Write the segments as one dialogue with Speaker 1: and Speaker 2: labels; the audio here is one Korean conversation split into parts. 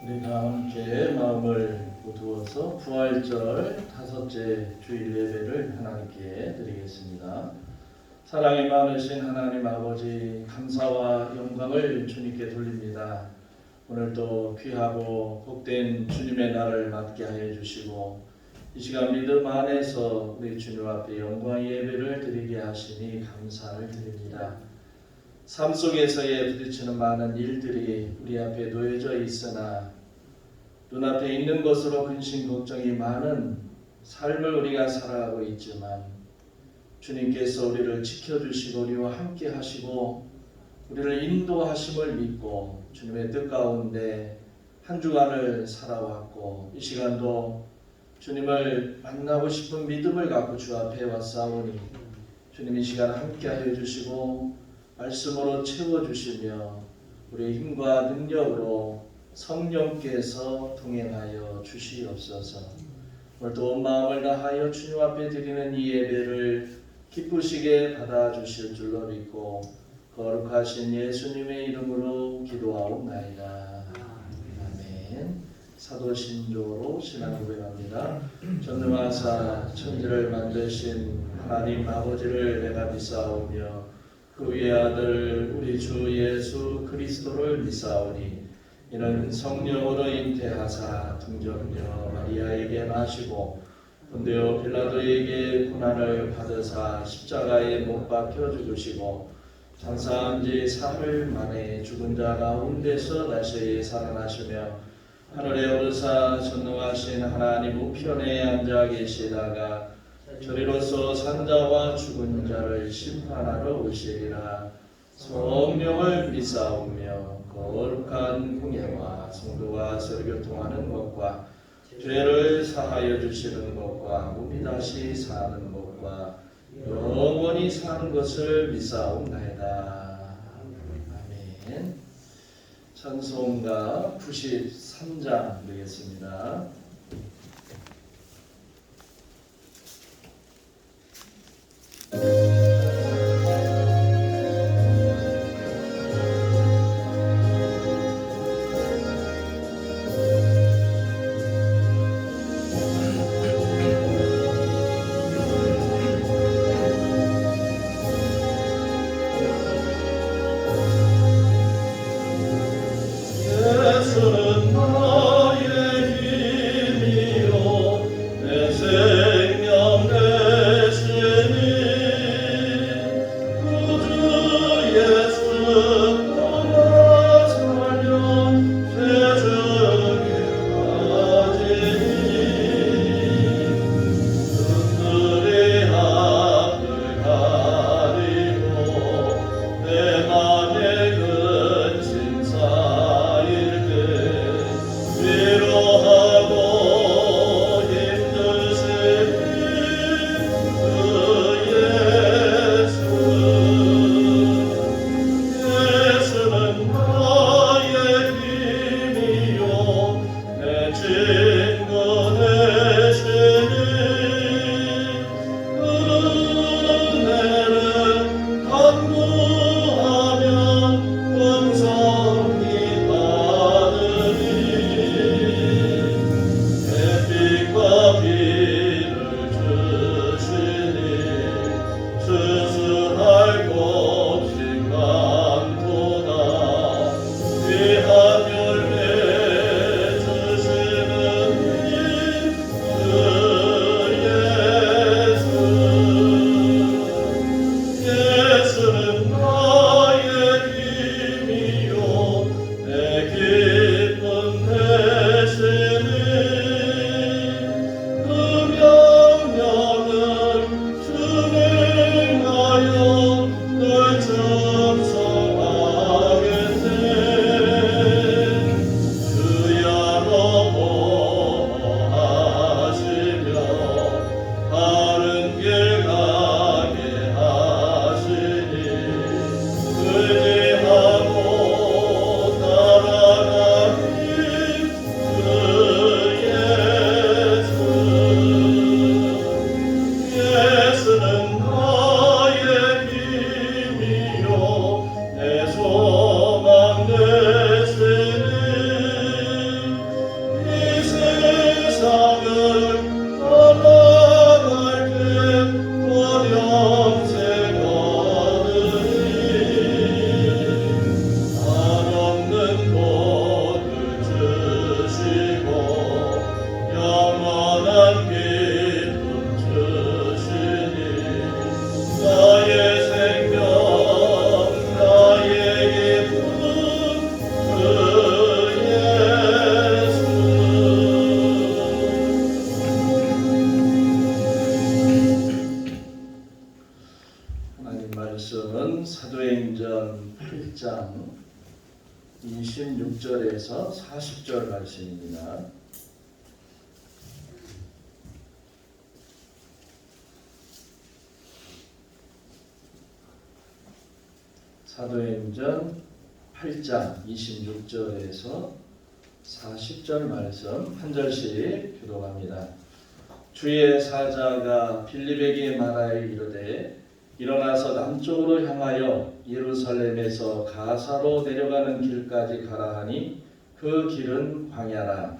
Speaker 1: 우리 다 함께 마음을 모두어서 부활절 다섯째 주일 예배를 하나님께 드리겠습니다. 사랑이 많으신 하나님 아버지, 감사와 영광을 주님께 돌립니다. 오늘도 귀하고 복된 주님의 날을 맞게 하여 주시고 이 시간 믿음 안에서 우리 주님 앞에 영광의 예배를 드리게 하시니 감사를 드립니다. 삶 속에서의 부딪히는 많은 일들이 우리 앞에 놓여져 있으나 눈앞에 있는 것으로 근심 걱정이 많은 삶을 우리가 살아가고 있지만 주님께서 우리를 지켜주시고 우리와 함께 하시고 우리를 인도하심을 믿고 주님의 뜻 가운데 한 주간을 살아왔고 이 시간도 주님을 만나고 싶은 믿음을 갖고 주 앞에 왔사오니 주님 이 시간 함께 하여 주시고 말씀으로 채워주시며 우리의 힘과 능력으로 성령께서 동행하여 주시옵소서. 오늘도 온 마음을 다하여 주님 앞에 드리는 이 예배를 기쁘시게 받아주실 줄로 믿고 거룩하신 예수님의 이름으로 기도하옵나이다. 아멘. 사도신조로 신앙 고백합니다. 전능하사 천지를 만드신 하나님 아버지를 내가 믿사오며 그 위의 아들 우리 주 예수 그리스도를 믿사오니 이는 성령으로 잉태하사 등정녀 마리아에게 나시고 본디오 빌라도에게 고난을 받으사 십자가에 못 박혀 죽으시고 장사한 지 사흘 만에 죽은 자 가운데서 다시 살아나시며 하늘에 오르사 전능하신 하나님 우편에 앉아 계시다가 저리로서 산자와 죽은 자를 심판하러 오시리라. 성령을 믿사오며 거룩한 공예와 성도가 서로 교통하는 것과 죄를 사하여 주시는 것과 몸이 다시 사는 것과 영원히 사는 것을 믿사옵나이다. 아멘. 찬송가 93장 되겠습니다. 26절에서 40절 말씀입니다. 사도행전 8장 26절에서 40절 말씀 한 절씩 교독합니다. 주의 사자가 빌립에게 말하여 이르되 일어나서 남쪽으로 향하여 예루살렘에서 가사로 내려가는 길까지 가라 하니 그 길은 광야라.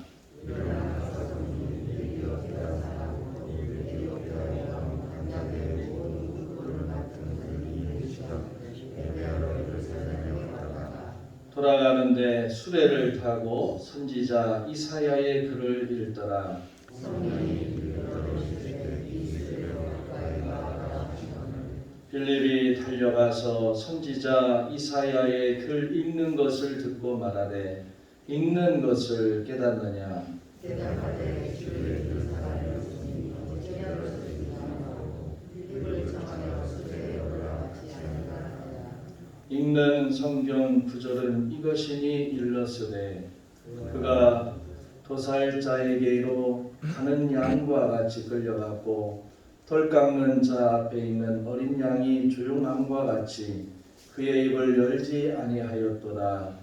Speaker 1: 돌아가는데 수레를 타고 선지자 이사야의 글을 읽더라. 빌립이 달려가서 선지자 이사야의 글 읽는 것을 듣고 말하되 읽는 것을 깨닫느냐. 읽는 성경 구절은 이것이니 일렀으되 그가 도살자에게로 가는 양과 같이 끌려갔고 덜 깎는 자 앞에 있는 어린 양이 조용함과 같이 그의 입을 열지 아니하였도다.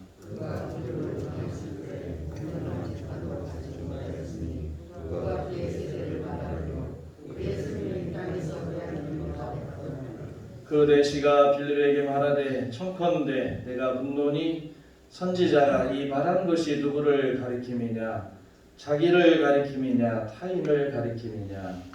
Speaker 1: 그 내시가 빌립에게 말하되 청컨대 내가 묻노니 선지자가 이 말한 것이 누구를 가리킴이냐 자기를 가리킴이냐 타인을 가리킴이냐.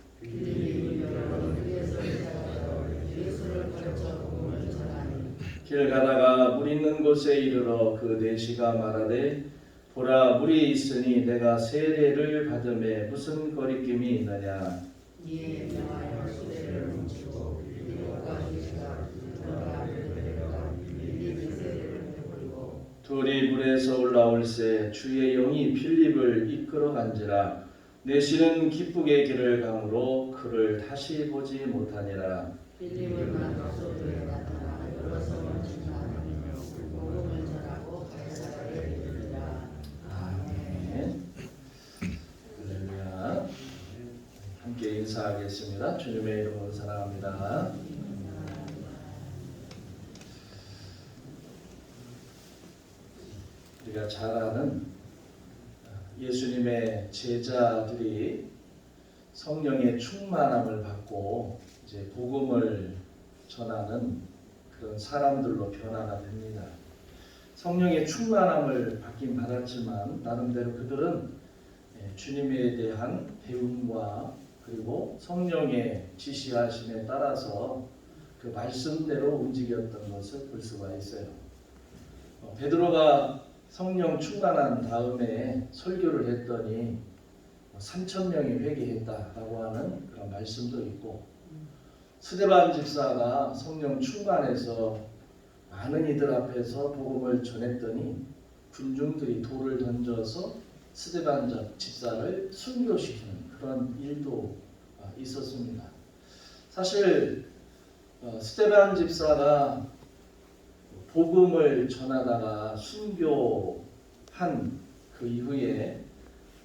Speaker 1: 길 가다가 물 있는 곳에 이르러 그 내시가 말하되 보라 물이 있으니 내가 세례를 받음에 무슨 거리낌이 있느냐. 둘이 물에서 올라올새 주의 영이 빌립을 이끌어 간지라. 내시는 기쁘게 길을 가므로 그를 다시 보지 못하니라. 아멘. 할렐루야. 함께 인사하겠습니다. 주님의 이름으로 사랑합니다. 우리가 잘 아는 예수님의 제자들이 성령의 충만함을 받고 이제 복음을 전하는 그런 사람들로 변화가 됩니다. 성령의 충만함을 받긴 받았지만 나름대로 그들은 주님에 대한 배움과 그리고 성령의 지시하심에 따라서 그 말씀대로 움직였던 것을 볼 수가 있어요. 베드로가 성령 충만한 다음에 설교를 했더니 3,000명이 회개했다라고 하는 그런 말씀도 있고, 스데반 집사가 성령 충만해서 많은 이들 앞에서 복음을 전했더니 군중들이 돌을 던져서 스데반 집사를 순교시키는 그런 일도 있었습니다. 사실 스데반 집사가 복음을 전하다가 순교한 그 이후에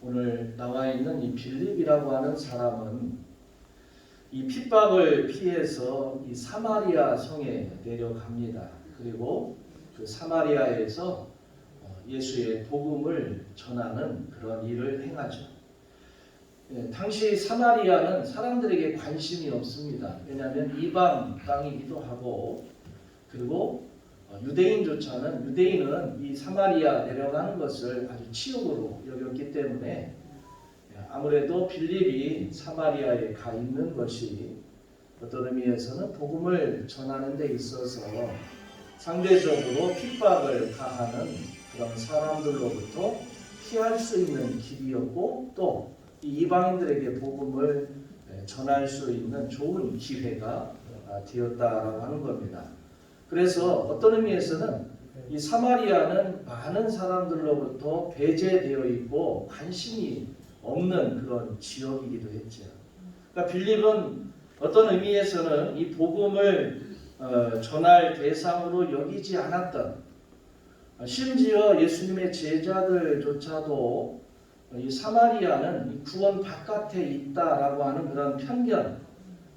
Speaker 1: 오늘 나와 있는 이 빌립이라고 하는 사람은 이 핍박을 피해서 이 사마리아 성에 내려갑니다. 그리고 그 사마리아에서 예수의 복음을 전하는 그런 일을 행하죠. 당시 사마리아는 사람들에게 관심이 없습니다. 왜냐하면 이방 땅이기도 하고, 그리고 유대인은 이 사마리아 내려가는 것을 아주 치욕으로 여겼기 때문에 아무래도 빌립이 사마리아에 가 있는 것이 어떤 의미에서는 복음을 전하는 데 있어서 상대적으로 핍박을 가하는 그런 사람들로부터 피할 수 있는 길이었고, 또 이방인들에게 복음을 전할 수 있는 좋은 기회가 되었다라고 하는 겁니다. 그래서 어떤 의미에서는 이 사마리아는 많은 사람들로부터 배제되어 있고 관심이 없는 그런 지역이기도 했죠. 그러니까 빌립은 어떤 의미에서는 이 복음을 전할 대상으로 여기지 않았던, 심지어 예수님의 제자들조차도 이 사마리아는 구원 바깥에 있다라고 하는 그런 편견,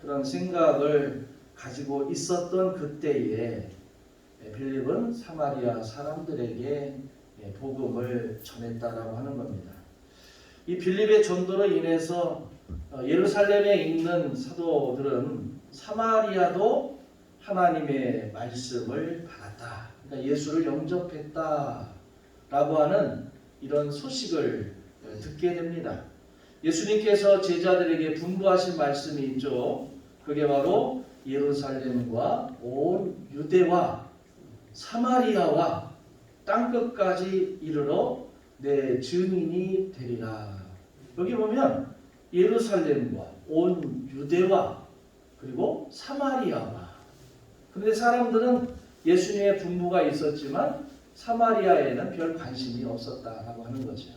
Speaker 1: 그런 생각을 가지고 있었던 그때에 빌립은 사마리아 사람들에게 복음을 전했다라고 하는 겁니다. 이 빌립의 전도로 인해서 예루살렘에 있는 사도들은 사마리아도 하나님의 말씀을 받았다, 그러니까 예수를 영접했다라고 하는 이런 소식을 듣게 됩니다. 예수님께서 제자들에게 분부하신 말씀이 있죠. 그게 바로 예루살렘과 온 유대와 사마리아와 땅끝까지 이르러 내 증인이 되리라. 여기 보면 예루살렘과 온 유대와 그리고 사마리아와. 그런데 사람들은 예수님의 분부가 있었지만 사마리아에는 별 관심이 없었다라고 하는 거죠.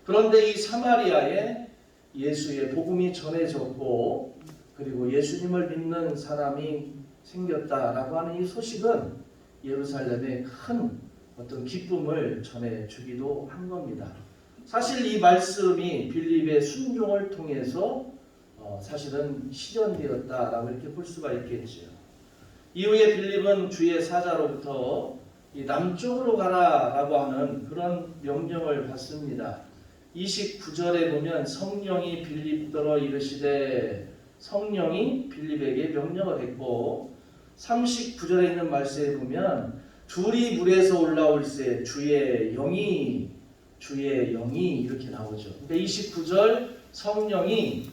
Speaker 1: 그런데 이 사마리아에 예수의 복음이 전해졌고 그리고 예수님을 믿는 사람이 생겼다라고 하는 이 소식은 예루살렘에 큰 어떤 기쁨을 전해주기도 한 겁니다. 사실 이 말씀이 빌립의 순종을 통해서 사실은 실현되었다라고 이렇게 볼 수가 있겠죠. 이후에 빌립은 주의 사자로부터 이 남쪽으로 가라라고 하는 그런 명령을 받습니다. 29절에 보면 성령이 빌립더러 이르시되, 성령이 빌립에게 명령을 했고 39절에 있는 말씀에 보면 둘이 물에서 올라올세 주의 영이 이렇게 나오죠. 그러니까 29절 성령이,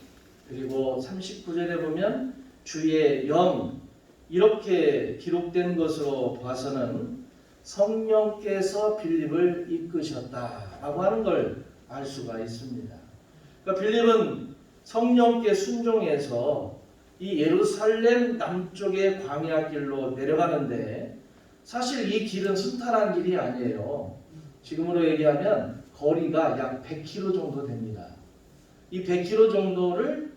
Speaker 1: 그리고 39절에 보면 주의 영, 이렇게 기록된 것으로 봐서는 성령께서 빌립을 이끄셨다라고 하는 걸 알 수가 있습니다. 그러니까 빌립은 성령께 순종해서 이 예루살렘 남쪽의 광야길로 내려가는데, 사실 이 길은 순탄한 길이 아니에요. 지금으로 얘기하면 거리가 약 100km 정도 됩니다. 이 100km 정도를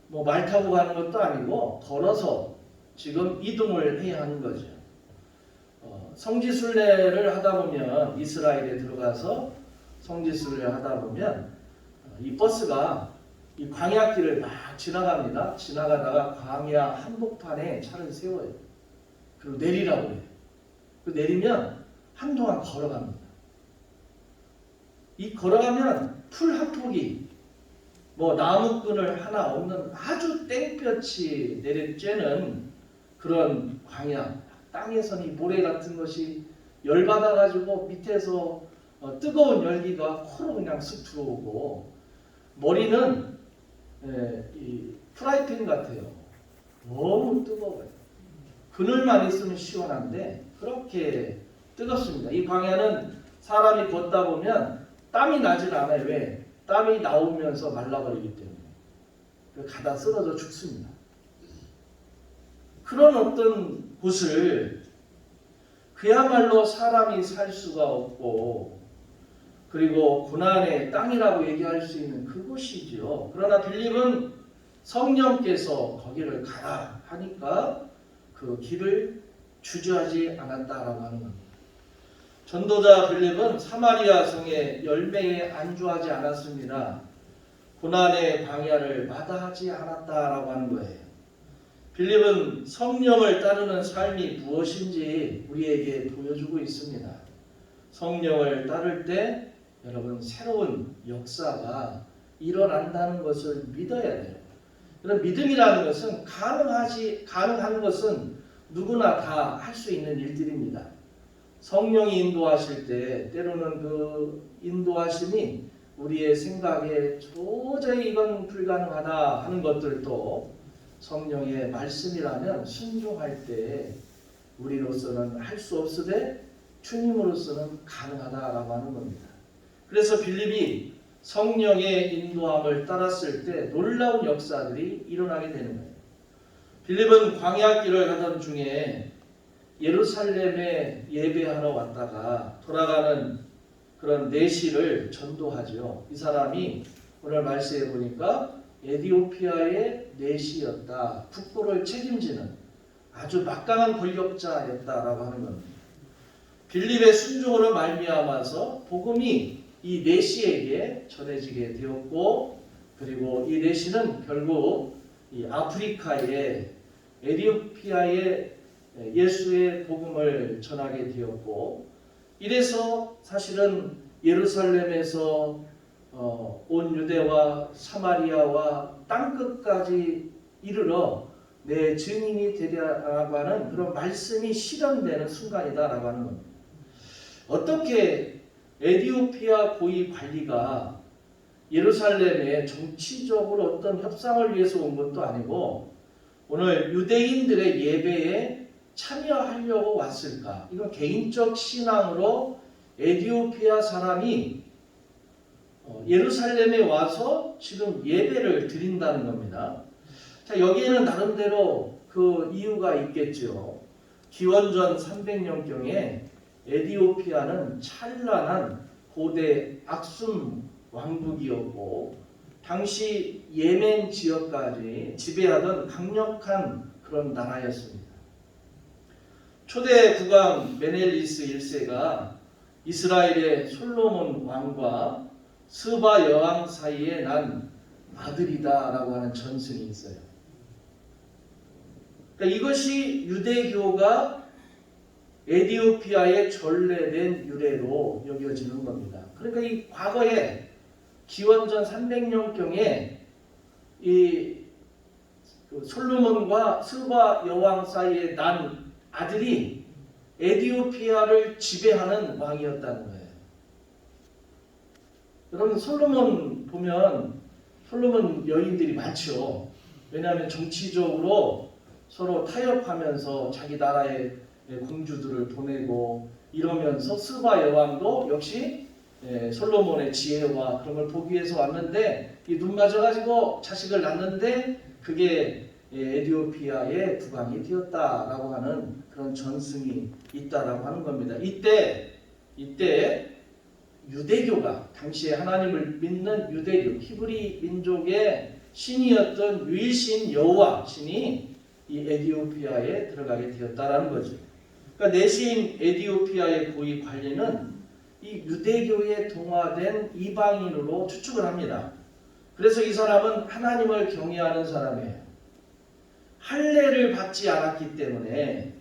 Speaker 1: 말 타고 가는 것도 아니고 걸어서 지금 이동을 해야 하는 거죠. 성지순례를 하다 보면, 이스라엘에 들어가서 성지순례를 하다 보면 이 버스가 이 광야길을 막 지나갑니다. 지나가다가 광야 한복판에 차를 세워요. 그리고 내리라고 해요. 그 내리면 한동안 걸어갑니다. 이 걸어가면 풀 한 폭이 나무끈을 하나 없는 아주 땡볕이 내리쬐는 그런 광야, 땅에선 이 모래 같은 것이 열받아가지고 밑에서 뜨거운 열기가 코로 그냥 쓱 들어오고, 머리는 이 프라이팬 같아요. 너무 뜨거워요. 그늘만 있으면 시원한데 그렇게 뜨겁습니다. 이 광야는 사람이 걷다 보면 땀이 나질 않아요. 왜? 땀이 나오면서 말라버리기 때문에 가다 쓰러져 죽습니다. 그런 어떤 곳을 그야말로 사람이 살 수가 없고, 그리고 고난의 땅이라고 얘기할 수 있는 그곳이죠. 그러나 빌립은 성령께서 거기를 가라 하니까 그 길을 주저하지 않았다라고 하는 겁니다. 전도자 빌립은 사마리아 성의 열매에 안주하지 않았습니다. 고난의 광야를 마다하지 않았다라고 하는 거예요. 빌립은 성령을 따르는 삶이 무엇인지 우리에게 보여주고 있습니다. 성령을 따를 때 여러분 새로운 역사가 일어난다는 것을 믿어야 돼요. 그런 믿음이라는 것은 가능한 것은 누구나 다 할 수 있는 일들입니다. 성령이 인도하실 때 때로는 그 인도하심이 우리의 생각에 도저히 이건 불가능하다 하는 것들도 성령의 말씀이라면 순종할 때 우리로서는 할 수 없으되 주님으로서는 가능하다라고 하는 겁니다. 그래서 빌립이 성령의 인도함을 따랐을 때 놀라운 역사들이 일어나게 되는 거예요. 빌립은 광야길을 하던 중에 예루살렘에 예배하러 왔다가 돌아가는 그런 내시를 전도하죠. 이 사람이 오늘 말씀해 보니까 에디오피아의 내시였다. 국보를 책임지는 아주 막강한 권력자였다라고 하는 겁니다. 빌립의 순종으로 말미암아서 복음이 이 내시에게 전해지게 되었고, 그리고 이 내시는 결국 이 아프리카의 에티오피아의 예수의 복음을 전하게 되었고, 이래서 사실은 예루살렘에서 온 유대와 사마리아와 땅끝까지 이르러 내 증인이 되리라고 하는 그런 말씀이 실현되는 순간이다라고 하는 겁니다. 어떻게 에티오피아 고위 관리가 예루살렘에 정치적으로 어떤 협상을 위해서 온 것도 아니고 오늘 유대인들의 예배에 참여하려고 왔을까? 이건 개인적 신앙으로 에티오피아 사람이 예루살렘에 와서 지금 예배를 드린다는 겁니다. 자, 여기에는 나름대로 그 이유가 있겠죠. 기원전 300년경에 에티오피아는 찬란한 고대 악숨 왕국이었고 당시 예멘 지역까지 지배하던 강력한 그런 나라였습니다. 초대 국왕 메넬리스 1세가 이스라엘의 솔로몬 왕과 스바 여왕 사이에 난 아들이다라고 하는 전승이 있어요. 그러니까 이것이 유대교가 에티오피아에 전래된 유래로 여겨지는 겁니다. 그러니까 이 과거에 기원전 300년경에 이 솔로몬과 스바 여왕 사이에 난 아들이 에티오피아를 지배하는 왕이었다는 거예요. 여러분 솔로몬 보면 솔로몬 여인들이 많죠. 왜냐하면 정치적으로 서로 타협하면서 자기 나라의 공주들을 보내고 이러면서 스바 여왕도 역시 솔로몬의 지혜와 그런 걸 보기 위해서 왔는데 이 눈 맞아가지고 자식을 낳는데 그게 에티오피아의 국왕이 되었다라고 하는 그런 전승이 있다라고 하는 겁니다. 이때 유대교가 당시에 하나님을 믿는 유대교 히브리 민족의 신이었던 유일신 여호와 신이 이 에티오피아에 들어가게 되었다라는 거죠. 그러니까 내시인 에티오피아의 고위 관리는 이 유대교에 동화된 이방인으로 추측을 합니다. 그래서 이 사람은 하나님을 경외하는 사람이에요. 할례를 받지 않았기 때문에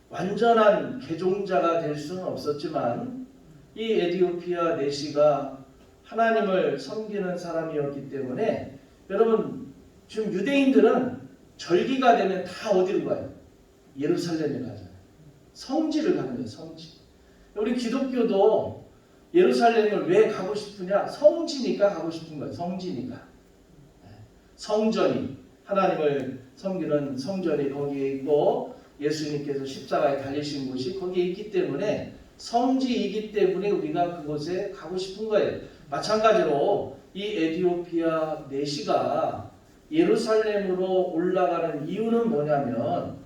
Speaker 1: 완전한 개종자가 될 수는 없었지만 이 에티오피아 내시가 하나님을 섬기는 사람이었기 때문에 여러분 지금 유대인들은 절기가 되면 다 어디로 가요? 예루살렘에 가잖아요. 성지를 가는 거예요. 성지. 우리 기독교도 예루살렘을 왜 가고 싶으냐? 성지니까 가고 싶은 거예요. 성지니까. 성전이 하나님을 섬기는 성전이 거기에 있고 예수님께서 십자가에 달리신 곳이 거기에 있기 때문에 성지이기 때문에 우리가 그곳에 가고 싶은 거예요. 마찬가지로 이 에티오피아 내시가 예루살렘으로 올라가는 이유는 뭐냐면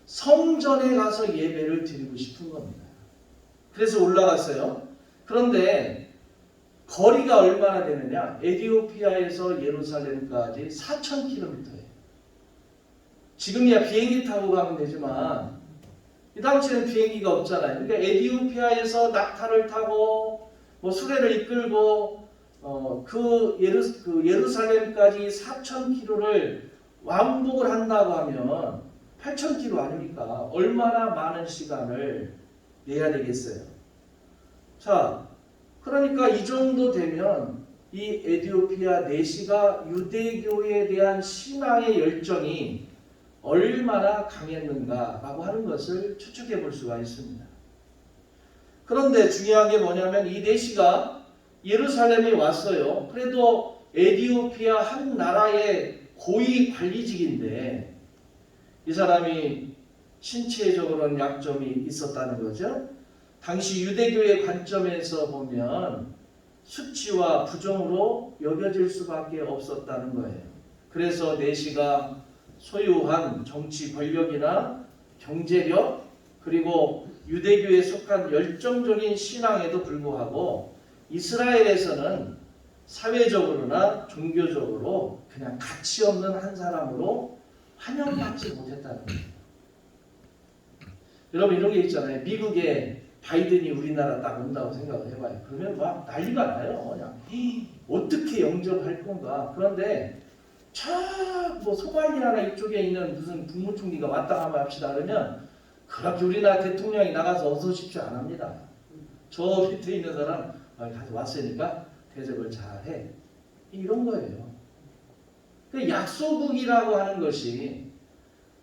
Speaker 1: 성전에 가서 예배를 드리고 싶은 겁니다. 그래서 올라갔어요. 그런데 거리가 얼마나 되느냐? 에티오피아에서 예루살렘까지 4,000km예요. 지금이야 비행기 타고 가면 되지만 이 당시에는 비행기가 없잖아요. 그러니까 에티오피아에서 낙타를 타고 뭐 수레를 이끌고 그 예루살렘까지 4,000km를 왕복을 한다고 하면 8,000km 아닙니까? 얼마나 많은 시간을 내야 되겠어요. 자, 그러니까 이 정도 되면 이 에티오피아 내시가 유대교에 대한 신앙의 열정이 얼마나 강했는가라고 하는 것을 추측해 볼 수가 있습니다. 그런데 중요한 게 뭐냐면 이 내시가 예루살렘에 왔어요. 그래도 에티오피아 한 나라의 고위 관리직인데 이 사람이 신체적으로는 약점이 있었다는 거죠. 당시 유대교의 관점에서 보면 수치와 부정으로 여겨질 수밖에 없었다는 거예요. 그래서 내시가 소유한 정치 권력이나 경제력 그리고 유대교에 속한 열정적인 신앙에도 불구하고 이스라엘에서는 사회적으로나 종교적으로 그냥 가치 없는 한 사람으로 환영받지 못했다는 거예요. 여러분 이런 게 있잖아요. 미국에 바이든이 우리나라 딱 온다고 생각을 해봐요. 그러면 막 난리가 나요. 그냥 어떻게 영접할 건가. 그런데 뭐 소말리아나 이쪽에 있는 무슨 국무총리가 왔다 가면 합시다 그러면 그렇게 우리나라 대통령이 나가서 어서 오십시오 안 합니다. 저 밑에 있는 사람 가서 왔으니까 대접을 잘해. 이런 거예요. 약소국이라고 하는 것이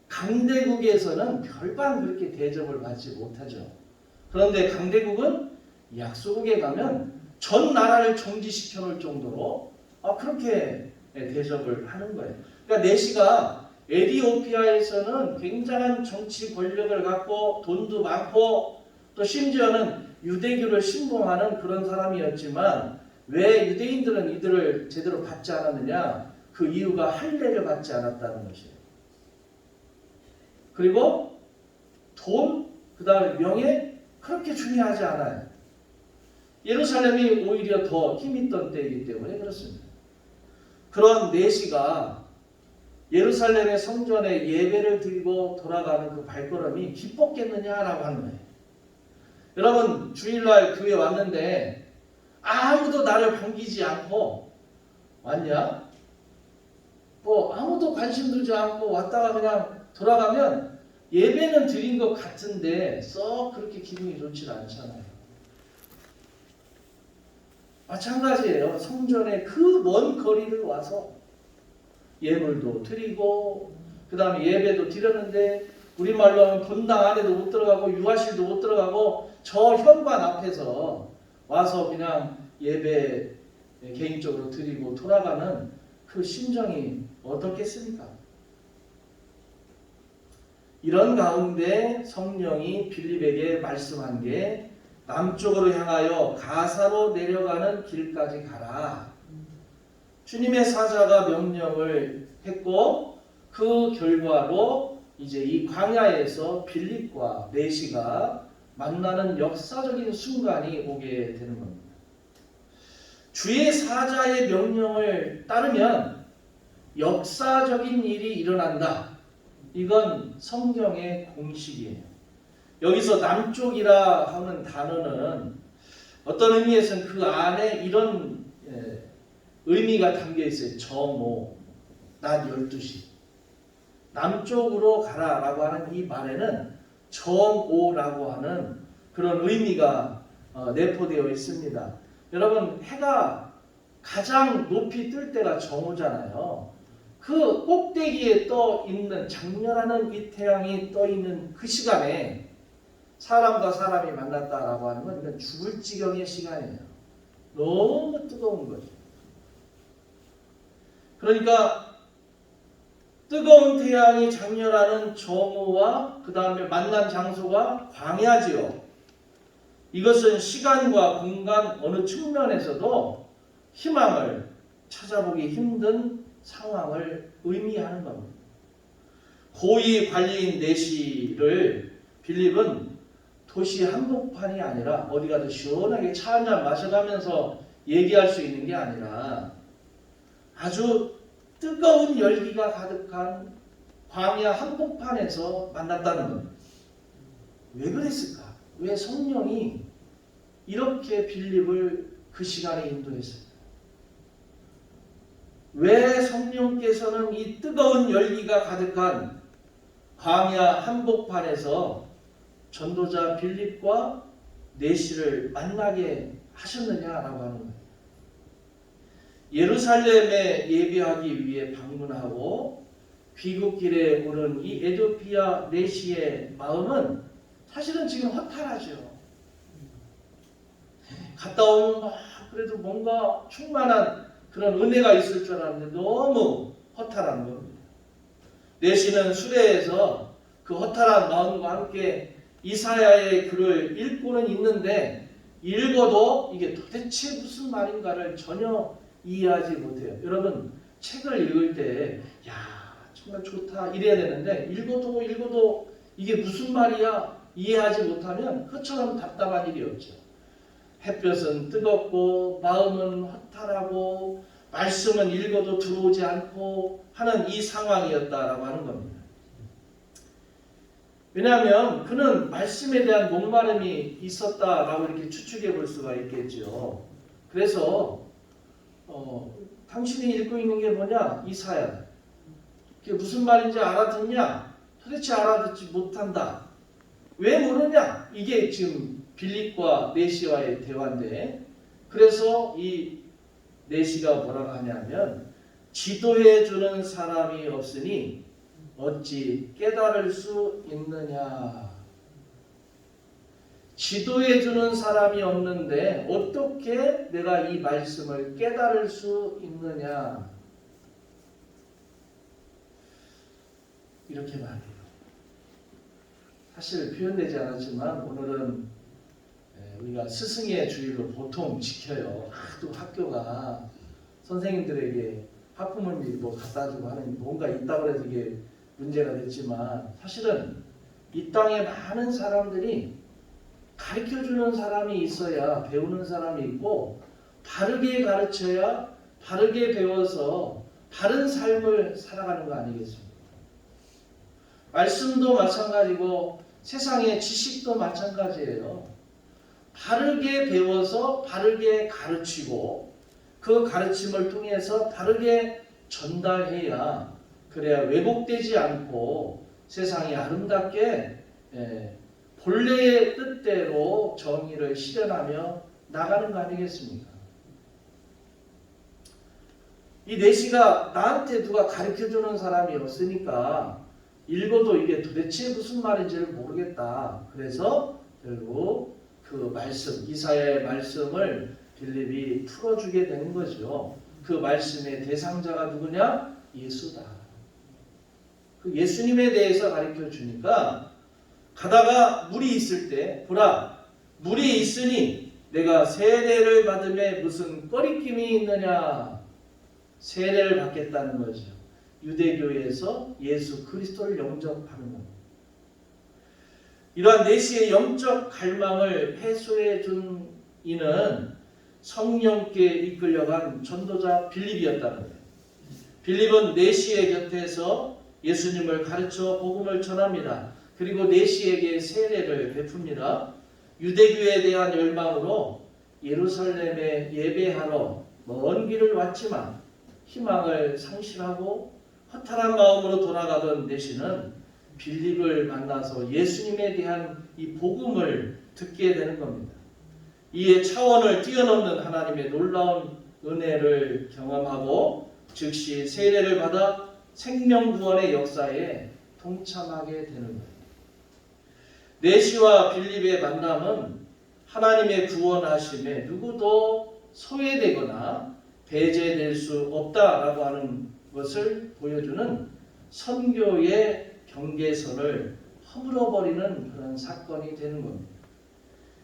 Speaker 1: 강대국에서는 별반 그렇게 대접을 받지 못하죠. 그런데 강대국은 약소국에 가면 전 나라를 정지시켜 놓을 정도로 그렇게 대접을 하는 거예요. 그러니까 내시가 에티오피아에서는 굉장한 정치 권력을 갖고 돈도 많고 또 심지어는 유대교를 신봉하는 그런 사람이었지만 왜 유대인들은 이들을 제대로 받지 않았느냐? 그 이유가 할례를 받지 않았다는 것이에요. 그리고 돈, 그 다음에 명예 그렇게 중요하지 않아요. 예루살렘이 오히려 더 힘있던 때이기 때문에 그렇습니다. 그런 내시가 예루살렘의 성전에 예배를 드리고 돌아가는 그 발걸음이 기뻤겠느냐라고 하는 거예요. 여러분 주일날 교회 왔는데 아무도 나를 반기지 않고 왔냐? 뭐 아무도 관심 두지 않고 왔다가 그냥 돌아가면 예배는 드린 것 같은데 썩 그렇게 기분이 좋지 않잖아요. 마찬가지예요. 성전에 그 먼 거리를 와서 예물도 드리고 그 다음에 예배도 드렸는데 우리말로 하면 본당 안에도 못 들어가고 유아실도 못 들어가고 저 현관 앞에서 와서 그냥 예배 개인적으로 드리고 돌아가는 그 심정이 어떻겠습니까? 이런 가운데 성령이 빌립에게 말씀한 게 남쪽으로 향하여 가사로 내려가는 길까지 가라. 주님의 사자가 명령을 했고 그 결과로 이제 이 광야에서 빌립과 내시가 만나는 역사적인 순간이 오게 되는 겁니다. 주의 사자의 명령을 따르면 역사적인 일이 일어난다. 이건 성경의 공식이에요. 여기서 남쪽이라 하는 단어는 어떤 의미에서는 그 안에 이런 의미가 담겨 있어요. 정오, 낮 12시. 남쪽으로 가라라고 하는 이 말에는 정오라고 하는 그런 의미가 내포되어 있습니다. 여러분 해가 가장 높이 뜰 때가 정오잖아요. 그 꼭대기에 떠 있는 장렬하는 이 태양이 떠 있는 그 시간에 사람과 사람이 만났다라고 하는 건 이건 죽을 지경의 시간이에요. 너무 뜨거운 거죠. 그러니까 뜨거운 태양이 장렬하는 정오와 그 다음에 만난 장소가 광야지요. 이것은 시간과 공간 어느 측면에서도 희망을 찾아보기 힘든 상황을 의미하는 겁니다. 고위 관리인 내시를 빌립은 도시 한복판이 아니라 어디 가도 시원하게 차 한잔 마셔가면서 얘기할 수 있는 게 아니라 아주 뜨거운 열기가 가득한 광야 한복판에서 만났다는 겁니다. 왜 그랬을까? 왜 성령이 이렇게 빌립을 그 시간에 인도했을까? 왜 성령께서는 이 뜨거운 열기가 가득한 광야 한복판에서 전도자 빌립과 내시를 만나게 하셨느냐라고 하는 거예요. 예루살렘에 예배하기 위해 방문하고 귀국길에 오른 이 에티오피아 내시의 마음은 사실은 지금 허탈하죠. 갔다 오면 막 그래도 뭔가 충만한 그런 은혜가 있을 줄 알았는데 너무 허탈한 겁니다. 내시는 수레에서 그 허탈한 마음과 함께 이사야의 글을 읽고는 있는데 읽어도 이게 도대체 무슨 말인가를 전혀 이해하지 못해요. 여러분 책을 읽을 때 야 정말 좋다 이래야 되는데 읽어도 이게 무슨 말이야 이해하지 못하면 그처럼 답답한 일이 없죠. 햇볕은 뜨겁고 마음은 허탈하고 말씀은 읽어도 들어오지 않고 하는 이 상황이었다라고 하는 겁니다. 왜냐하면 그는 말씀에 대한 목마름이 있었다라고 이렇게 추측해 볼 수가 있겠죠. 그래서 당신이 읽고 있는 게 뭐냐? 이사야. 그게 무슨 말인지 알아듣냐? 도대체 알아듣지 못한다. 왜 모르냐? 이게 지금 빌립과 내시와의 대화인데, 그래서 이 내시가 뭐라고 하냐면, 지도해 주는 사람이 없으니 어찌 깨달을 수 있느냐. 지도해 주는 사람이 없는데 어떻게 내가 이 말씀을 깨달을 수 있느냐. 이렇게 말해요. 사실 표현되지 않았지만 오늘은 우리가 스승의 주의를 보통 지켜요. 또 학교가 선생님들에게 학부모를 뭐 갖다 주고 하는 뭔가 있다고 해서 이게 문제가 됐지만, 사실은 이 땅에 많은 사람들이 가르쳐주는 사람이 있어야 배우는 사람이 있고, 바르게 가르쳐야 바르게 배워서 바른 삶을 살아가는 거 아니겠습니까? 말씀도 마찬가지고 세상의 지식도 마찬가지예요. 바르게 배워서 바르게 가르치고 그 가르침을 통해서 바르게 전달해야, 그래야 왜곡되지 않고 세상이 아름답게 본래의 뜻대로 정의를 실현하며 나가는 거 아니겠습니까? 이 내시가 나한테 누가 가르쳐주는 사람이 없으니까 읽어도 이게 도대체 무슨 말인지를 모르겠다. 그래서 결국 그 말씀, 이사야의 말씀을 빌립이 풀어주게 되는 거죠. 그 말씀의 대상자가 누구냐? 예수다. 그 예수님에 대해서 가르쳐 주니까, 가다가 물이 있을 때 보라, 물이 있으니 내가 세례를 받음에 무슨 꺼리낌이 있느냐. 세례를 받겠다는 거죠. 유대교에서 예수 그리스도를 영접하는 겁니다. 이러한 내시의 영적 갈망을 해소해 준 이는 성령께 이끌려간 전도자 빌립이었다는 거예요. 빌립은 내시의 곁에서 예수님을 가르쳐 복음을 전합니다. 그리고 내시에게 세례를 베풉니다. 유대교에 대한 열망으로 예루살렘에 예배하러 먼 길을 왔지만 희망을 상실하고 허탈한 마음으로 돌아가던 내시는 빌립을 만나서 예수님에 대한 이 복음을 듣게 되는 겁니다. 이에 차원을 뛰어넘는 하나님의 놀라운 은혜를 경험하고 즉시 세례를 받아 생명구원의 역사에 동참하게 되는 거예요. 내시와 빌립의 만남은 하나님의 구원하심에 누구도 소외되거나 배제될 수 없다라고 하는 것을 보여주는 선교의 경계선을 허물어버리는 그런 사건이 되는 겁니다.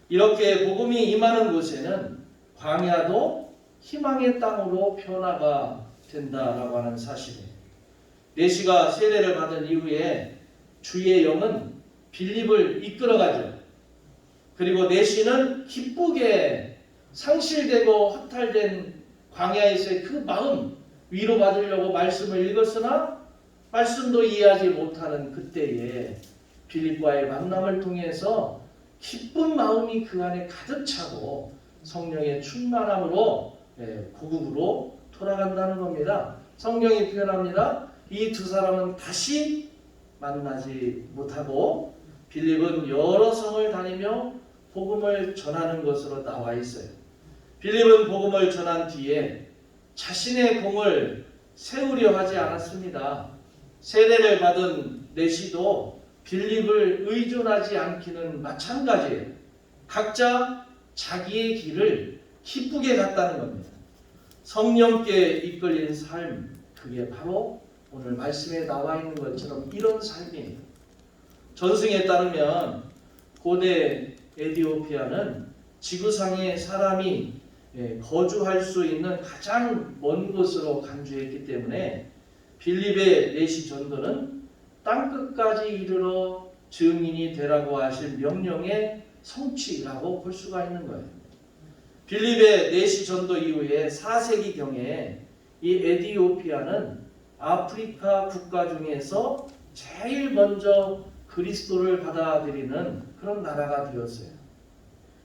Speaker 1: 이렇게 복음이 임하는 곳에는 광야도 희망의 땅으로 변화가 된다라고 하는 사실이에요. 내시가 세례를 받은 이후에 주의 영은 빌립을 이끌어가죠. 그리고 내시는 기쁘게 상실되고 허탈된 광야에서의 그 마음 위로받으려고 말씀을 읽었으나 말씀도 이해하지 못하는 그때에 빌립과의 만남을 통해서 기쁜 마음이 그 안에 가득 차고 성령의 충만함으로 고국으로 돌아간다는 겁니다. 성경이 표현합니다. 이 두 사람은 다시 만나지 못하고 빌립은 여러 성을 다니며 복음을 전하는 것으로 나와 있어요. 빌립은 복음을 전한 뒤에 자신의 공을 세우려 하지 않았습니다. 세례를 받은 내시도 빌립을 의존하지 않기는 마찬가지예요. 각자 자기의 길을 기쁘게 갔다는 겁니다. 성령께 이끌린 삶, 그게 바로 오늘 말씀에 나와 있는 것처럼 이런 삶이에요. 전승에 따르면 고대 에티오피아는 지구상에 사람이 거주할 수 있는 가장 먼 곳으로 간주했기 때문에 빌립의 내시 전도는 땅끝까지 이르러 증인이 되라고 하실 명령의 성취라고 볼 수가 있는 거예요. 빌립의 내시 전도 이후에 4세기경에 이 에티오피아는 아프리카 국가 중에서 제일 먼저 그 그리스도를 받아들이는 그런 나라가 되었어요.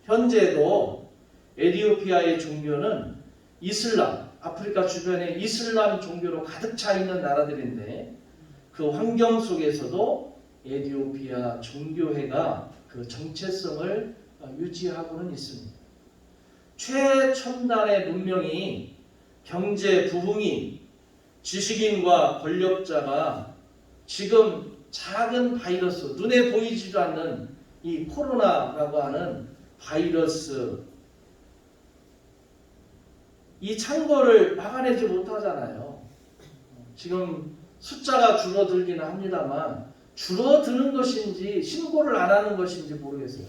Speaker 1: 현재도 에티오피아의 종교는 이슬람, 아프리카 주변에 이슬람 종교로 가득 차 있는 나라들인데 그 환경 속에서도 에티오피아 종교회가 그 정체성을 유지하고는 있습니다. 최첨단의 문명이 경제 부흥이 지식인과 권력자가 지금 작은 바이러스, 눈에 보이지도 않는 이 코로나라고 하는 바이러스, 이 창궐을 막아내지 못하잖아요. 지금 숫자가 줄어들기는 합니다만 줄어드는 것인지 신고를 안 하는 것인지 모르겠어요.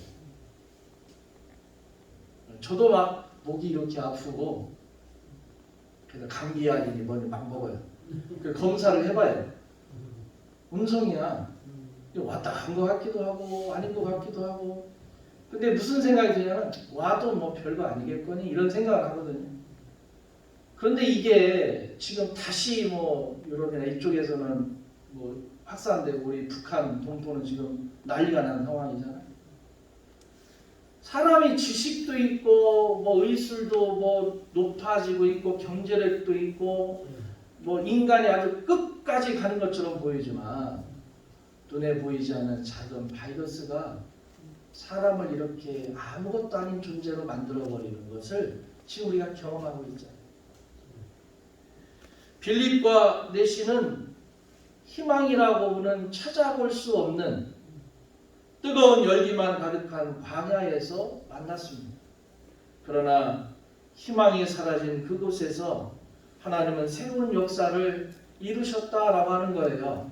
Speaker 1: 저도 막 목이 이렇게 아프고 그래서 감기 약이니 뭐니 막 먹어요. 검사를 해봐요. 음성이야. 왔다 간 것 같기도 하고 아닌 것 같기도 하고. 근데 무슨 생각이 드냐면 와도 뭐 별거 아니겠거니 이런 생각을 하거든요. 그런데 이게 지금 다시 뭐 유럽이나 이쪽에서는 뭐 확산되고 우리 북한 동포는 지금 난리가 난 상황이잖아요. 사람이 지식도 있고 뭐 의술도 뭐 높아지고 있고 경제력도 있고 뭐 인간이 아주 끝까지 가는 것처럼 보이지만 눈에 보이지 않는 작은 바이러스가 사람을 이렇게 아무것도 아닌 존재로 만들어버리는 것을 지금 우리가 경험하고 있잖아요. 빌립과 내시는 희망이라고는 찾아볼 수 없는 뜨거운 열기만 가득한 광야에서 만났습니다. 그러나 희망이 사라진 그곳에서 하나님은 새로운 역사를 이루셨다라고 하는 거예요.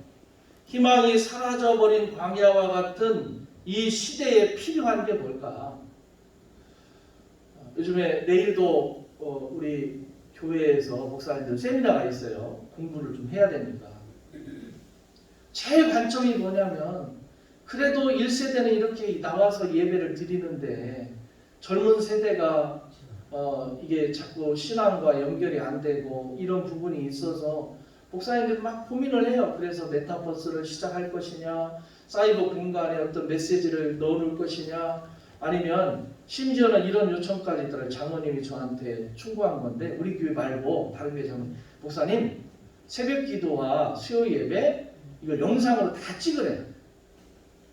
Speaker 1: 희망이 사라져버린 광야와 같은 이 시대에 필요한 게 뭘까? 요즘에 내일도 우리 교회에서 목사님들 세미나가 있어요. 공부를 좀 해야 되니까. 제일 관점이 뭐냐면 그래도 1세대는 이렇게 나와서 예배를 드리는데 젊은 세대가 이게 자꾸 신앙과 연결이 안 되고 이런 부분이 있어서 목사님들이 막 고민을 해요. 그래서 메타버스를 시작할 것이냐, 사이버 공간에 어떤 메시지를 넣어놓을 것이냐, 아니면 심지어는 이런 요청까지 있더라고요. 장로님이 저한테 충고한 건데 우리 교회 말고 다른 교회 장로님, 목사님 새벽 기도와 수요 예배 이걸 영상으로 다 찍으래요.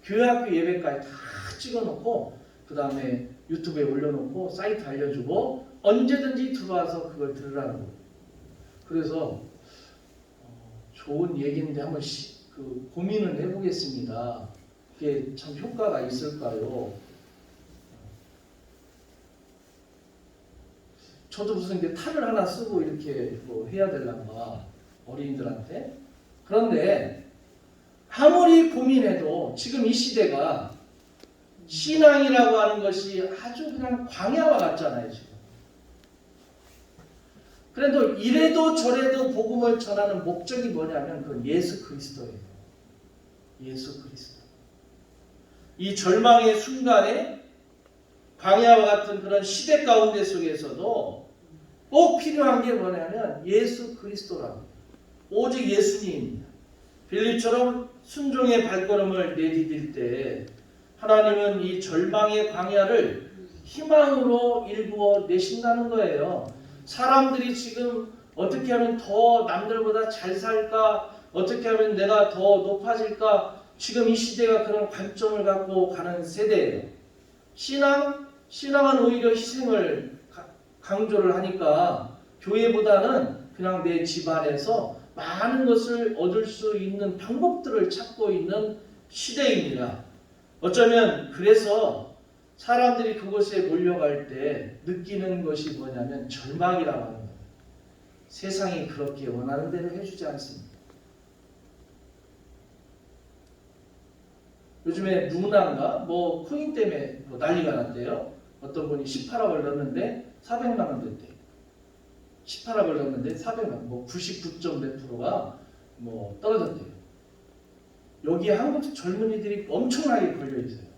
Speaker 1: 교회 학교 예배까지 다 찍어놓고 그 다음에 유튜브에 올려놓고 사이트 알려주고 언제든지 들어와서 그걸 들으라는 거예요. 그래서 좋은 얘기인데 한번 고민을 해보겠습니다. 그게 참 효과가 있을까요? 저도 무슨 이제 탈을 하나 쓰고 이렇게 뭐 해야 될란가 어린이들한테. 그런데 아무리 고민해도 지금 이 시대가 신앙이라고 하는 것이 아주 그냥 광야와 같잖아요. 지금. 그래도 이래도 저래도 복음을 전하는 목적이 뭐냐면 그건 예수 그리스도예요. 예수 그리스도. 이 절망의 순간에 광야와 같은 그런 시대 가운데 속에서도 꼭 필요한 게 뭐냐면 예수 그리스도라고. 오직 예수님입니다. 빌립처럼 순종의 발걸음을 내디딜 때 하나님은 이 절망의 광야를 희망으로 일구어 내신다는 거예요. 사람들이 지금 어떻게 하면 더 남들보다 잘 살까? 어떻게 하면 내가 더 높아질까? 지금 이 시대가 그런 관점을 갖고 가는 세대예요. 신앙은 오히려 희생을 강조를 하니까 교회보다는 그냥 내 집안에서 많은 것을 얻을 수 있는 방법들을 찾고 있는 시대입니다. 어쩌면 그래서 사람들이 그곳에 몰려갈 때 느끼는 것이 뭐냐면 절망이라고 하는 거예요. 세상이 그렇게 원하는 대로 해주지 않습니다. 요즘에 루나인가 뭐 코인 때문에 뭐 난리가 났대요. 어떤 분이 18억을 넣었는데 400만 원 됐대요. 18억을 넣었는데 400만 뭐 99점 몇 프로가 뭐 떨어졌대요. 여기에 한국 젊은이들이 엄청나게 걸려 있어요.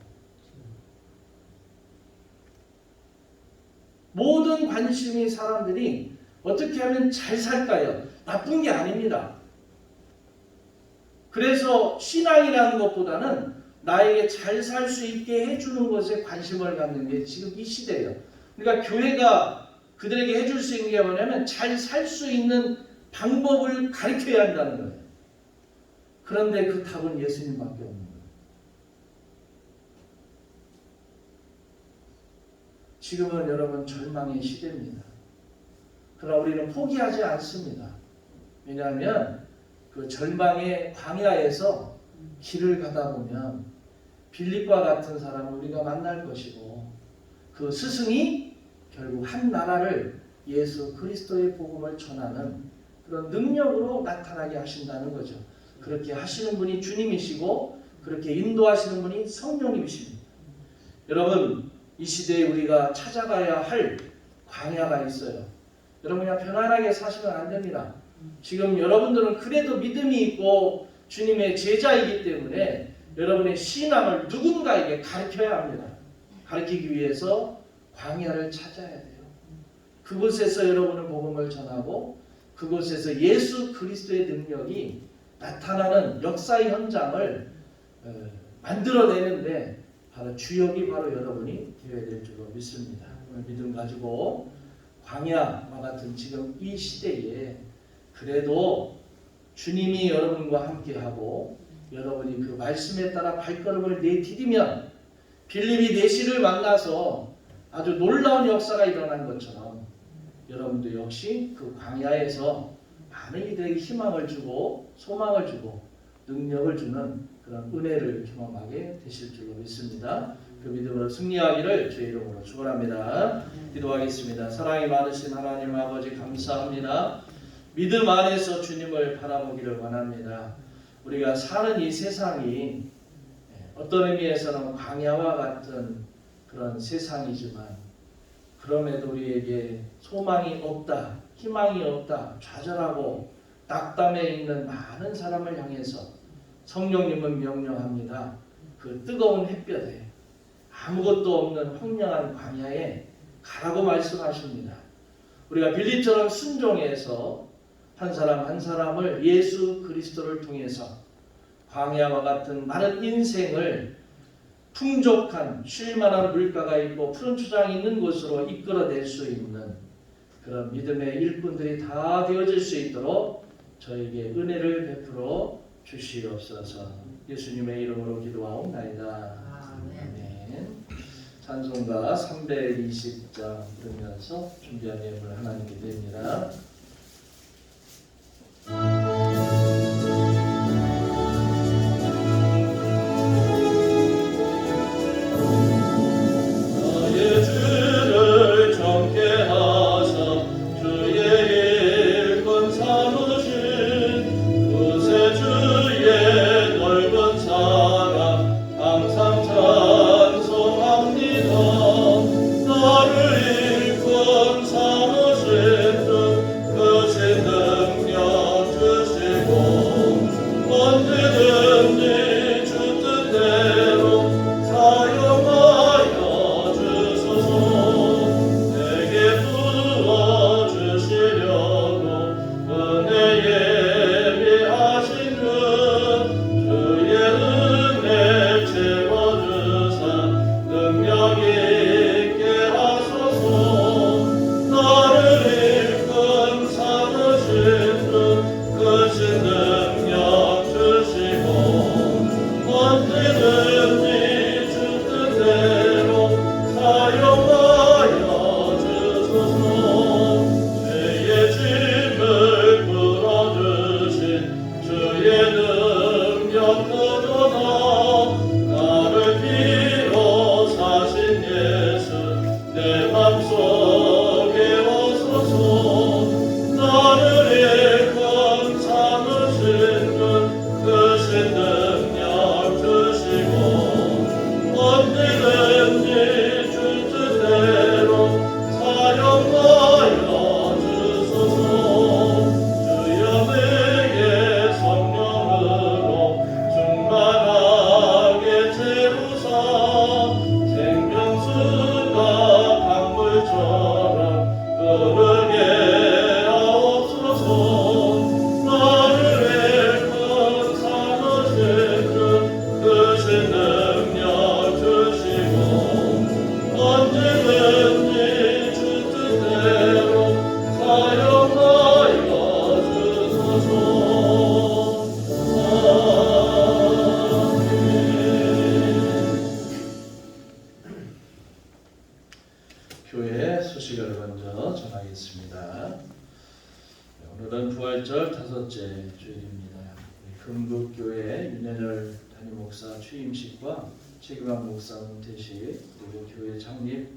Speaker 1: 모든 관심이 사람들이 어떻게 하면 잘 살까요? 나쁜 게 아닙니다. 그래서 신앙이라는 것보다는 나에게 잘 살 수 있게 해주는 것에 관심을 갖는 게 지금 이 시대예요. 그러니까 교회가 그들에게 해줄 수 있는 게 뭐냐면 잘 살 수 있는 방법을 가르쳐야 한다는 거예요. 그런데 그 답은 예수님밖에 없는 거예요. 지금은 여러분 절망의 시대입니다. 그러나 우리는 포기하지 않습니다. 왜냐하면 그 절망의 광야에서 길을 가다 보면 빌립과 같은 사람을 우리가 만날 것이고 그 스승이 결국 한 나라를 예수 그리스도의 복음을 전하는 그런 능력으로 나타나게 하신다는 거죠. 그렇게 하시는 분이 주님이시고 그렇게 인도하시는 분이 성령님이십니다. 여러분, 이 시대에 우리가 찾아가야 할 광야가 있어요. 여러분 그냥 편안하게 사시면 안 됩니다. 지금 여러분들은 그래도 믿음이 있고 주님의 제자이기 때문에 여러분의 신앙을 누군가에게 가르쳐야 합니다. 가르치기 위해서 광야를 찾아야 돼요. 그곳에서 여러분은 복음을 전하고 그곳에서 예수 그리스도의 능력이 나타나는 역사의 현장을 만들어내는데 바로 주역이 바로 여러분이 되어야 될 줄로 믿습니다. 오늘 믿음 가지고 광야와 같은 지금 이 시대에 그래도 주님이 여러분과 함께하고 여러분이 그 말씀에 따라 발걸음을 내디디면 빌립이 내시를 만나서 아주 놀라운 역사가 일어난 것처럼 여러분도 역시 그 광야에서 많은 이들에게 희망을 주고 소망을 주고 능력을 주는 그런 은혜를 경험하게 되실 줄로 믿습니다. 그 믿음으로 승리하기를 주의 이름으로 축원합니다. 기도하겠습니다. 사랑이 많으신 하나님 아버지 감사합니다. 믿음 안에서 주님을 바라보기를 원합니다. 우리가 사는 이 세상이 어떤 의미에서는 광야와 같은 그런 세상이지만 그럼에도 우리에게 소망이 없다, 희망이 없다, 좌절하고 낙담해 있는 많은 사람을 향해서 성령님은 명령합니다. 그 뜨거운 햇볕에 아무것도 없는 황량한 광야에 가라고 말씀하십니다. 우리가 빌립처럼 순종해서 한 사람 한 사람을 예수 그리스도를 통해서 광야와 같은 마른 인생을 풍족한 쉴만한 물가가 있고 푸른 초장이 있는 곳으로 이끌어낼 수 있는 그런 믿음의 일꾼들이 다 되어질 수 있도록 저에게 은혜를 베풀어 주시옵소서. 예수님의 이름으로 기도하옵나이다. 아멘. 찬송가 320장 부르면서 준비한 예물을 하나님께 드립니다.
Speaker 2: 나를 일꾼 삼으신 주
Speaker 1: 기도하겠습니다. 오늘은 부활절 5째 주일입니다. 금국교회 윤현열 담임 목사 취임식과 최규환 목사 은퇴식 그리고 교회 창립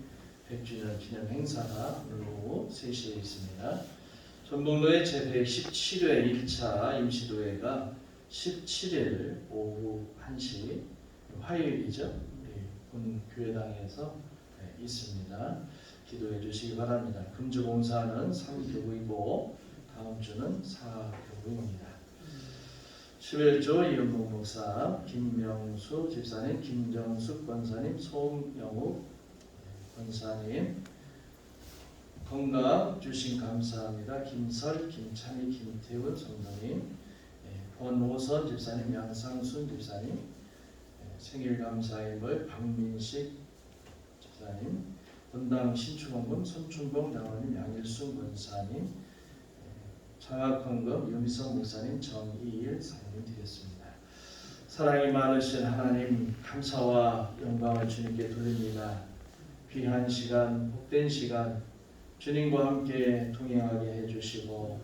Speaker 1: 100주년 기념 행사가 오늘 오후 3시에 있습니다. 전북로의 제117회 1차 임시도회가 17일 오후 1시 화요일이죠. 우리 본 교회당에서 있습니다. 기도해 주시기 바랍니다. 금주봉사는 3교구이고 다음 주는 4교구입니다. 11조 이은복 목사, 김명수 집사님, 김정숙 권사님, 송영욱 권사님 건강 주신 감사합니다. 김설, 김찬희, 김태훈 성도님, 권호선 집사님, 양상순 집사님, 생일 감사임을 박민식 집사님, 본당 신축원금 손춘봉 장로님, 양일순 권사님, 장학헌금 유미성 목사님, 정이일 사모님 드렸습니다. 사랑이 많으신 하나님, 감사와 영광을 주님께 돌립니다. 귀한 시간, 복된 시간 주님과 함께 동행하게 해주시고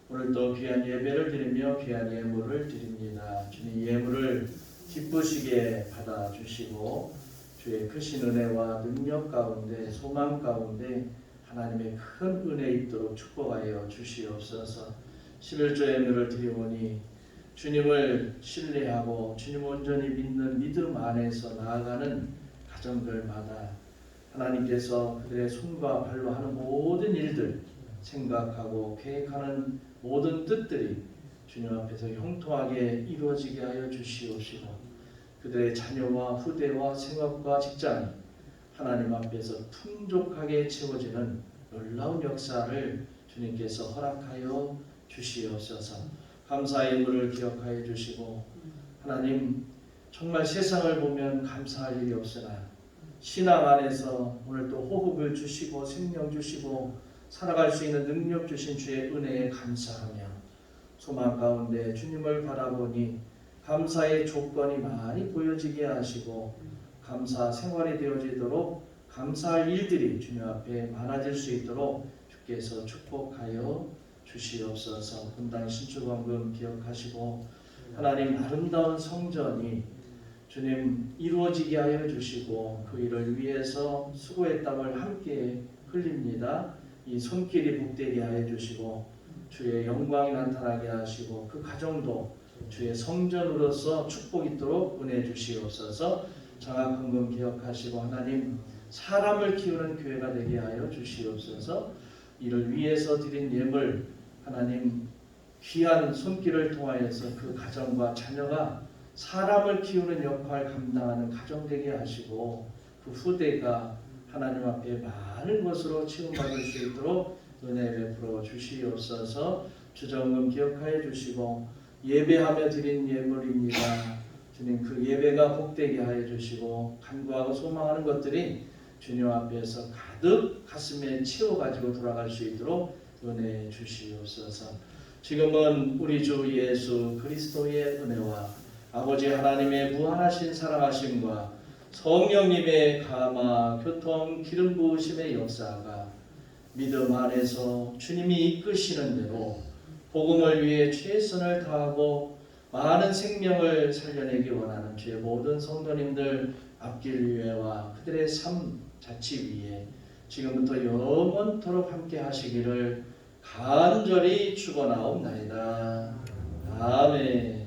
Speaker 1: 오늘도 귀한 예배를 드리며 귀한 예물을 드립니다. 주님 예물을 기쁘시게 받아주시고 주의 크신 은혜와 능력 가운데 소망 가운데 하나님의 큰 은혜 있도록 축복하여 주시옵소서. 11조 예물을 드리오니 주님을 신뢰하고 주님 온전히 믿는 믿음 안에서 나아가는 가정들마다 하나님께서 그들의 손과 발로 하는 모든 일들 생각하고 계획하는 모든 뜻들이 주님 앞에서 형통하게 이루어지게 하여 주시옵시고 그들의 자녀와 후대와 생업과 직장이 하나님 앞에서 풍족하게 채워지는 놀라운 역사를 주님께서 허락하여 주시옵소서. 감사의 예물을 기억하여 주시고 하나님 정말 세상을 보면 감사할 일이 없으나 신앙 안에서 오늘 또 호흡을 주시고 생명 주시고 살아갈 수 있는 능력 주신 주의 은혜에 감사하며 소망 가운데 주님을 바라보니 감사의 조건이 많이 보여지게 하시고 감사 생활이 되어지도록 감사할 일들이 주님 앞에 많아질 수 있도록 주께서 축복하여 주시옵소서. 본당 신축원금 기억하시고 하나님 아름다운 성전이 주님 이루어지게 하여 주시고 그 일을 위해서 수고의 땀을 함께 흘립니다. 이 손길이 복되게 하여 주시고 주의 영광이 나타나게 하시고 그 가정도 주의 성전으로서 축복 있도록 은혜 주시옵소서. 장학헌금 기억하시고 하나님 사람을 키우는 교회가 되게 하여 주시옵소서. 이를 위해서 드린 예물 하나님 귀한 손길을 통하여서 그 가정과 자녀가 사람을 키우는 역할 감당하는 가정 되게 하시고 그 후대가 하나님 앞에 많은 것으로 치유받을 수 있도록 은혜 베풀어 주시옵소서. 주정금 기억하여 주시고 예배하며 드린 예물입니다. 주님 그 예배가 복되게 하여 주시고 간구하고 소망하는 것들이 주님 앞에서 가득 가슴에 채워가지고 돌아갈 수 있도록 은혜 주시옵소서. 지금은 우리 주 예수 그리스도의 은혜와 아버지 하나님의 무한하신 사랑하심과 성령님의 감화, 교통, 기름 부으심의 역사가 믿음 안에서 주님이 이끄시는 대로 복음을 위해 최선을 다하고 많은 생명을 살려내기 원하는 주의 모든 성도님들 앞길 위에와 그들의 삶 자치 위에 지금부터 영원토록 함께 하시기를 간절히 축원하옵나이다. 아멘.